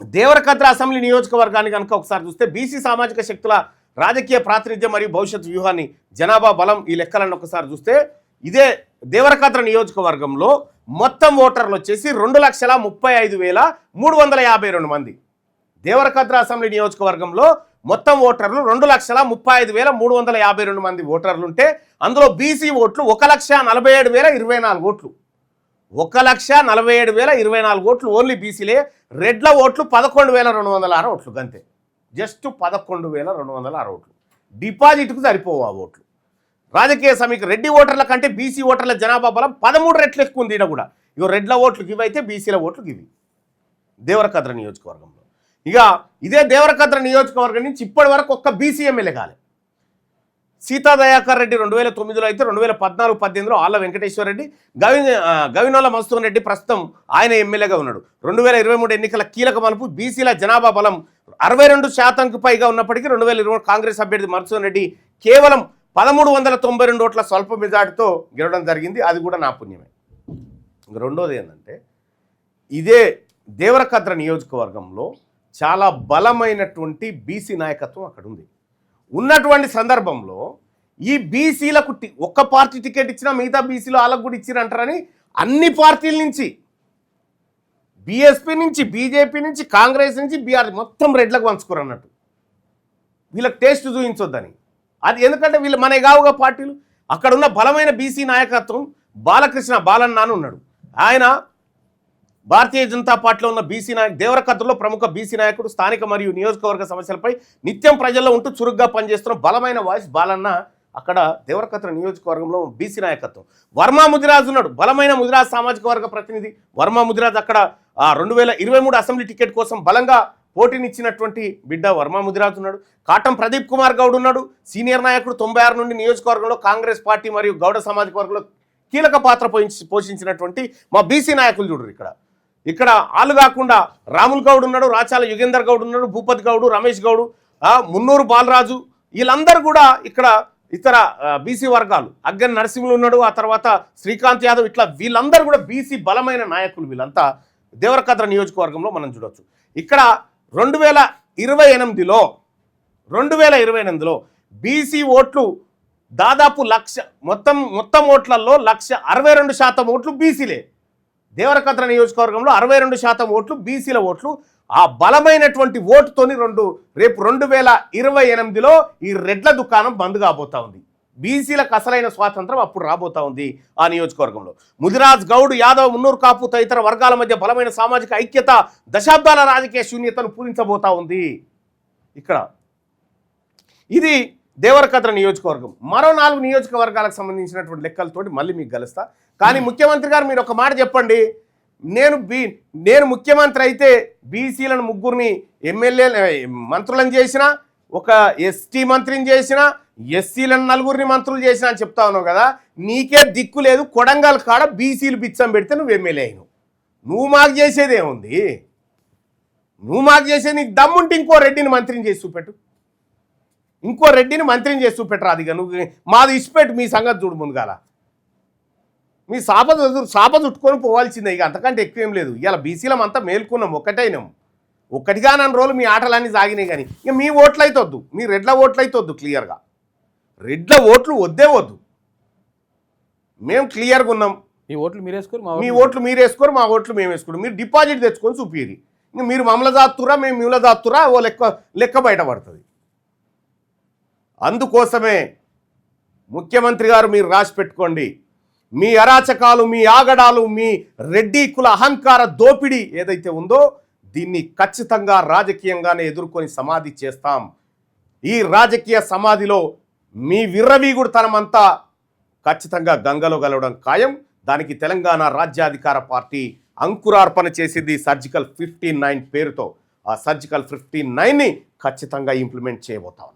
Devarakadra assembly నియోజకవర్గాన్ని కనుక ఒకసారి చూస్తే బీసీ సామాజిక శక్తుల రాజకీయ ప్రాతినిధ్యం మరియు భవిష్యత్ వ్యూహాన్ని జనాభా బలం ఈ లెక్కలను ఒకసారి చూస్తే ఇదే దేవరకద్ర నియోజకవర్గంలో మొత్తం ఓటర్లు వచ్చేసి 2,35,352 మంది. దేవరకద్ర అసెంబ్లీ నియోజకవర్గంలో మొత్తం ఓటర్లు 2,35,352 మంది ఓటర్లు ఉంటే అందులో బీసీ ఓట్లు 1,47,024 ఓట్లు. 1,47,024 ఓట్లు ఓన్లీ బీసీలే. రెడ్ల ఓట్లు 11,206 ఓట్లు గంతే. జస్ట్ 11,206 ఓట్లు. డిపాజిట్కు సరిపోవు ఆ ఓట్లు. రాజకీయ సమీక్ష రెడ్డి ఓటర్ల కంటే బీసీ ఓటర్ల జనాభా బలం 13 రెట్లు ఎక్కువ ఉంది. కూడా ఇగో రెడ్ల ఓట్లకు ఇవి అయితే బీసీల ఓట్లకు ఇవి దేవరకద్ర నియోజకవర్గంలో. ఇక ఇదే దేవరకద్ర నియోజకవర్గం నుంచి ఇప్పటి వరకు ఒక్క బీసీ ఎమ్మెల్యే కాలే. సీతా దయాకర్ రెడ్డి 2009లో అయితే 2014-18లో ఆళ్ళ వెంకటేశ్వర రెడ్డి, గవినోల మస్తూన్ రెడ్డి ప్రస్తుతం ఆయన ఎమ్మెల్యేగా ఉన్నాడు. 2023 ఎన్నికల కీలక మలుపు బీసీల జనాభా బలం 62%కు పైగా ఉన్నప్పటికీ 2023 కాంగ్రెస్ అభ్యర్థి మధుసూదన్ రెడ్డి కేవలం 1,392 ఓట్ల స్వల్ప మెజార్టీతో గెలవడం జరిగింది. అది కూడా నా పుణ్యమే. రెండోది ఏంటంటే ఇదే దేవరకద్ర నియోజకవర్గంలో చాలా బలమైనటువంటి బీసీ నాయకత్వం అక్కడ ఉంది. ఉన్నటువంటి సందర్భంలో ఈ బీసీలకు ఒక్క పార్టీ టికెట్ ఇచ్చినా మిగతా బీసీలు వాళ్ళకు కూడా ఇచ్చిరంటారని అన్ని పార్టీల నుంచి, బీఎస్పీ నుంచి, బీజేపీ నుంచి, కాంగ్రెస్ నుంచి, బీఆర్ మొత్తం రెడ్లకు పంచుకోరు అన్నట్టు. వీళ్ళకి టేస్ట్ చూపించొద్దని. అది ఎందుకంటే వీళ్ళు మన కావుగా పార్టీలు. అక్కడ ఉన్న బలమైన బీసీ నాయకత్వం బాలకృష్ణ బాలన్న అని ఉన్నాడు. ఆయన భారతీయ జనతా పార్టీలో ఉన్న బీసీ దేవరకద్రలో ప్రముఖ బీసీ నాయకుడు. స్థానిక మరియు నియోజకవర్గ సమస్యలపై నిత్యం ప్రజల్లో ఉంటూ చురుగ్గా పనిచేస్తున్న బలమైన వాయిస్ బాలన్న అక్కడ దేవరకద్ర నియోజకవర్గంలో బీసీ నాయకత్వం. వర్మ ముదిరాజు ఉన్నాడు, బలమైన ముదిరాజ్ సామాజిక వర్గ ప్రతినిధి. వర్మ ముదిరాజ్ అక్కడ 2023 అసెంబ్లీ టికెట్ కోసం బలంగా పోటీనిచ్చినటువంటి బిడ్డ వర్మ ముదిరాజు ఉన్నాడు. కాటం ప్రదీప్ కుమార్ గౌడ్ ఉన్నాడు, సీనియర్ నాయకుడు. 96 నుండి నియోజకవర్గంలో కాంగ్రెస్ పార్టీ మరియు గౌడ సామాజిక వర్గంలో కీలక పాత్ర పోషించినటువంటి మా బీసీ నాయకులు చూడరు. ఇక్కడ వాళ్ళు కాకుండా రాముల్ గౌడ్ ఉన్నాడు, రాచాల యుగేందర్ గౌడ్ ఉన్నాడు, భూపతి గౌడు, రమేష్ గౌడు, మున్నూరు బాలరాజు, వీళ్ళందరూ కూడా ఇక్కడ ఇతర బీసీ వర్గాలు. అగ్గన్ నరసింహులు ఉన్నాడు, ఆ తర్వాత శ్రీకాంత్ యాదవ్, ఇట్లా వీళ్ళందరూ కూడా బీసీ బలమైన నాయకులు. వీళ్ళంతా దేవరకద్ర నియోజకవర్గంలో మనం చూడొచ్చు. ఇక్కడ 2028లో బీసీ ఓట్లు దాదాపు మొత్తం ఓట్లలో 1,62% ఓట్లు బీసీలే. దేవరకద్ర నియోజకవర్గంలో 62% ఓట్లు బీసీల ఓట్లు. ఆ బలమైనటువంటి ఓటుతోని రేపు 2028లో ఈ రెడ్ల దుకాణం బంద్ కాబోతా ఉంది. బీసీలకు అసలైన స్వాతంత్రం అప్పుడు రాబోతా ఉంది ఆ నియోజకవర్గంలో. ముదిరాజ్, గౌడ్, యాదవ్, మున్నూరు కాపు తదితర వర్గాల మధ్య బలమైన సామాజిక ఐక్యత దశాబ్దాల రాజకీయ శూన్యతను పూరించబోతా ఉంది. ఇక్కడ ఇది దేవరకద్ర నియోజకవర్గం. మరో 4 నియోజకవర్గాలకు సంబంధించినటువంటి లెక్కలతోటి మళ్ళీ మీకు కలుస్తా. కానీ ముఖ్యమంత్రి గారు మీరు ఒక మాట చెప్పండి, నేను ముఖ్యమంత్రి అయితే బీసీలను 3 ఎమ్మెల్యే మంత్రులను చేసిన, ఒక ఎస్టీ మంత్రిని చేసిన, ఎస్సీలను 4 మంత్రులు చేసిన అని చెప్తా ఉన్నావు కదా. నీకే దిక్కు లేదు. కొడంగల్ కాడ బీసీలు బిచ్చం పెడితే నువ్వు ఎమ్మెల్యే అయినావు. నువ్వు మాకు చేసేదేముంది? నువ్వు మాకు చేసేది నీకు దమ్ముంటే ఇంకో రెడ్డిని మంత్రిని చేసి చూపెట్టు. ఇంకో రెడ్డిని మంత్రిని చేసి చూపెట్టరా. అదిగా నువ్వు మాది ఇచ్చిపెట్టు. మీ సంగతి చూడు ముందుగాల. మీ సాప చుట్టుకొని పోవాల్సిందే. ఇక అంతకంటే ఎక్కువ ఏం లేదు. ఇలా బీసీలం అంతా మేల్కున్నాం, ఒక్కటైనాం. ఒక్కటిగా నన్ను రోజులు మీ ఆటలన్నీ సాగినాయి. కానీ ఇక మీ ఓట్లు అయితే వద్దు, మీ రెడ్ల ఓట్లు అయితే వద్దు. క్లియర్గా రెడ్ల ఓట్లు వద్దు. మేము క్లియర్గా ఉన్నాం. మీ ఓట్లు మీరు వేసుకోరు, మా ఓట్లు మేము వేసుకోరు. మీరు డిపాజిట్ తెచ్చుకొని చూపిరి. ఇంక మీరు మమ్మల్ని దాస్తురా, మేము మిమ్మల్ని దాస్తురా, ఓ లెక్క బయటపడుతుంది. అందుకోసమే ముఖ్యమంత్రి గారు మీరు రాసి పెట్టుకోండి. మీ అరాచకాలు, మీ ఆగడాలు, మీ రెడ్డి కుల అహంకార దోపిడీ ఏదైతే ఉందో దీన్ని ఖచ్చితంగా రాజకీయంగానే ఎదుర్కొని సమాధి చేస్తాం. ఈ రాజకీయ సమాధిలో మీ విర్రవీగుడుతనమంతా ఖచ్చితంగా గంగలో గలవడం ఖాయం. దానికి తెలంగాణ రాజ్యాధికార పార్టీ అంకురార్పణ చేసింది సర్జికల్ 59 పేరుతో. ఆ సర్జికల్ 59ని ఖచ్చితంగా ఇంప్లిమెంట్ చేయబోతా ఉన్నాం.